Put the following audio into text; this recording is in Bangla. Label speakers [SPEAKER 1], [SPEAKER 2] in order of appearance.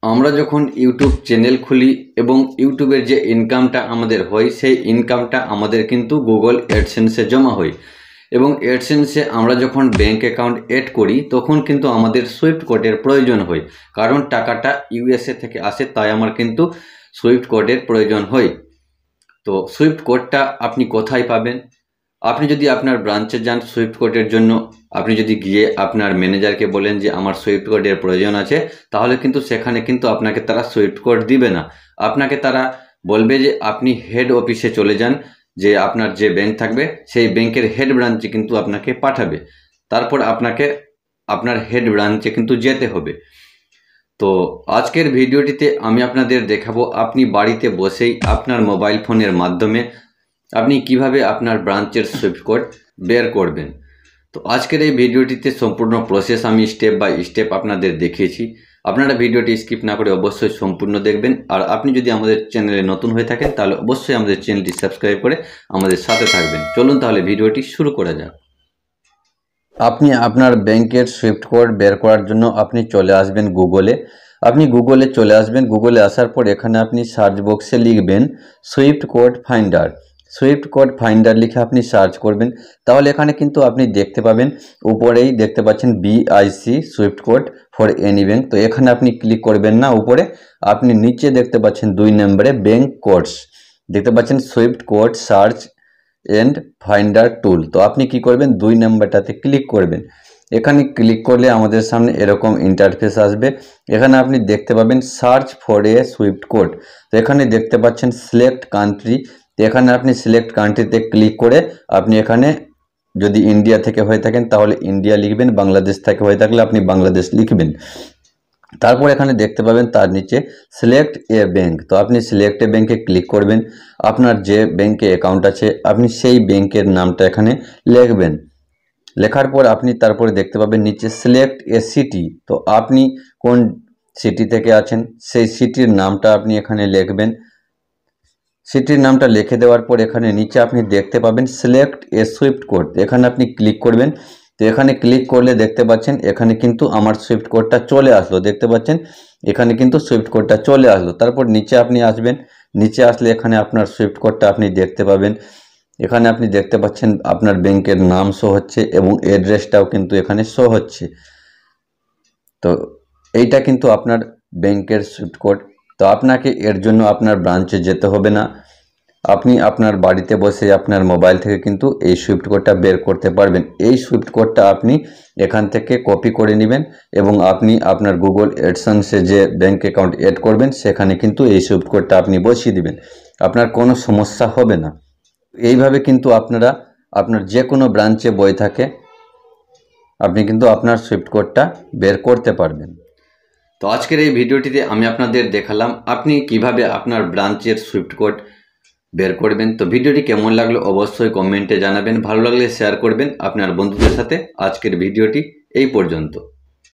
[SPEAKER 1] আমরা যখন ইউটিউব চ্যানেল খুলি এবং ইউটিউবের যে ইনকামটা আমাদের হয় সেই ইনকামটা আমাদের কিন্তু গুগল অ্যাডসেন্সে জমা হয় এবং অ্যাডসেন্সে আমরা যখন ব্যাঙ্ক অ্যাকাউন্ট অ্যাড করি তখন কিন্তু আমাদের সুইফট কোডের প্রয়োজন হয়, কারণ টাকাটা ইউএসএ থেকে আসে, তাই আমার কিন্তু সুইফট কোডের প্রয়োজন হয়। তো সুইফট কোডটা আপনি কোথায় পাবেন? আপনি যদি আপনার ব্রাঞ্চে যান সুইফট কোডের জন্য, আপনি যদি গিয়ে আপনার ম্যানেজারকে বলেন যে আমার সুইফট কোডের প্রয়োজন আছে, তাহলে কিন্তু সেখানে কিন্তু আপনাকে তারা সুইফট কোড দিবে না। আপনাকে তারা বলবে যে আপনি হেড অফিসে চলে যান, যে আপনার যে ব্যাংক থাকবে সেই ব্যাংকের হেড ব্রাঞ্চে কিন্তু আপনাকে পাঠাবে। তারপর আপনাকে আপনার হেড ব্রাঞ্চে কিন্তু যেতে হবে। তো আজকের ভিডিওটিতে আমি আপনাদের দেখাবো আপনি বাড়িতে বসেই আপনার মোবাইল ফোনের মাধ্যমে আপনি কিভাবে আপনার ব্রাঞ্চের সুইফট কোড বের করবেন। তো আজকের এই ভিডিওটিতে সম্পূর্ণ প্রসেস আমি স্টেপ বাই স্টেপ আপনাদের দেখিয়েছি। আপনারা ভিডিওটি স্কিপ না করে অবশ্যই সম্পূর্ণ দেখবেন। আর আপনি যদি আমাদের চ্যানেলে নতুন হয়ে থাকেন তাহলে অবশ্যই আমাদের চ্যানেলটি সাবস্ক্রাইব করে আমাদের সাথে থাকবেন। চলুন তাহলে ভিডিওটি শুরু করা যাক। আপনি আপনার ব্যাংকের সুইফট কোড বের করার জন্য আপনি চলে আসবেন গুগলে। আপনি গুগলে চলে আসবেন। গুগলে আসার পর এখানে আপনি সার্চ বক্সে লিখবেন Swift code finder. Swift code finder লিখে আপনি সার্চ করবেন। তাহলে এখানে কিন্তু আপনি দেখতে পাবেন, উপরেই দেখতে পাচ্ছেন BIC Swift code for any bank. তো এখানে আপনি ক্লিক করবেন না, উপরে আপনি নিচে দেখতে পাচ্ছেন 2 নম্বরে ব্যাংক কোডস দেখতে পাচ্ছেন SWIFT code search and finder tool. তো আপনি কি করবেন, 2 নম্বরটাতে ক্লিক করবেন। এখানে ক্লিক করলে আমাদের সামনে এরকম ইন্টারফেস আসবে। এখানে আপনি দেখতে পাবেন search for a Swift code. তো এখানে দেখতে পাচ্ছেন সিলেক্ট কান্ট্রি। তো এখানে আপনি সিলেক্ট কান্ট্রিতে ক্লিক করে আপনি এখানে যদি ইন্ডিয়া থেকে হয়ে থাকেন তাহলে ইন্ডিয়া লিখবেন, বাংলাদেশ থেকে হয়ে থাকলে আপনি বাংলাদেশ লিখবেন। তারপর এখানে দেখতে পাবেন তার নিচে সিলেক্ট এ ব্যাংক। তো আপনি সিলেক্ট এ ব্যাংকে ক্লিক করবেন। আপনার যে ব্যাংকে অ্যাকাউন্ট আছে আপনি সেই ব্যাংকের নামটা এখানে লিখবেন। লেখার পর আপনি তারপরে দেখতে পাবেন নিচে সিলেক্ট এ সিটি। তো আপনি কোন সিটি থেকে আছেন সেই সিটির নামটা আপনি এখানে লিখবেন। সিটির নামটা লিখে দেওয়ার পর এখানে নিচে আপনি দেখতে পাবেন সিলেক্ট এ সুইফট কোড। এখানে আপনি ক্লিক করবেন। তো এখানে ক্লিক করলে দেখতে পাচ্ছেন এখানে কিন্তু আমার সুইফট কোডটা চলে আসলো। দেখতে পাচ্ছেন এখানে কিন্তু সুইফট কোডটা চলে আসলো। তারপর নিচে আপনি আসবেন। নিচে আসলে এখানে আপনার সুইফট কোডটা আপনি দেখতে পাবেন। এখানে আপনি দেখতে পাচ্ছেন আপনার ব্যাংকের নাম শো হচ্ছে এবং অ্যাড্রেসটাও কিন্তু এখানে শো হচ্ছে। তো এইটা কিন্তু আপনার ব্যাংকের সুইফট কোড। তো আপনাকে এর জন্য আপনার ব্রাঞ্চে যেতে হবে না। আপনি আপনার বাড়িতে বসে আপনার মোবাইল থেকে কিন্তু এই সুইফট কোডটা বের করতে পারবেন। এই সুইফট কোডটা আপনি এখান থেকে কপি করে নেবেন এবং আপনি আপনার গুগল অ্যাডসেন্সে যে ব্যাংক অ্যাকাউন্ট অ্যাড করবেন সেখানে কিন্তু এই সুইফট কোডটা আপনি বসিয়ে দিবেন। আপনার কোনো সমস্যা হবে না। এইভাবে কিন্তু আপনারা আপনার যে কোনো ব্রাঞ্চে বই থাকে আপনি কিন্তু আপনার সুইফট কোডটা বের করতে পারবেন। তো আজকের এই ভিডিওটিতে আমি আপনাদের দেখালাম আপনি কিভাবে আপনার ব্রাঞ্চের সুইফট কোড বের করবেন। তো ভিডিওটি কেমন লাগলো অবশ্যই কমেন্টে জানাবেন। ভালো লাগলে শেয়ার করবেন আপনার বন্ধুদের সাথে। আজকের ভিডিওটি এই পর্যন্ত।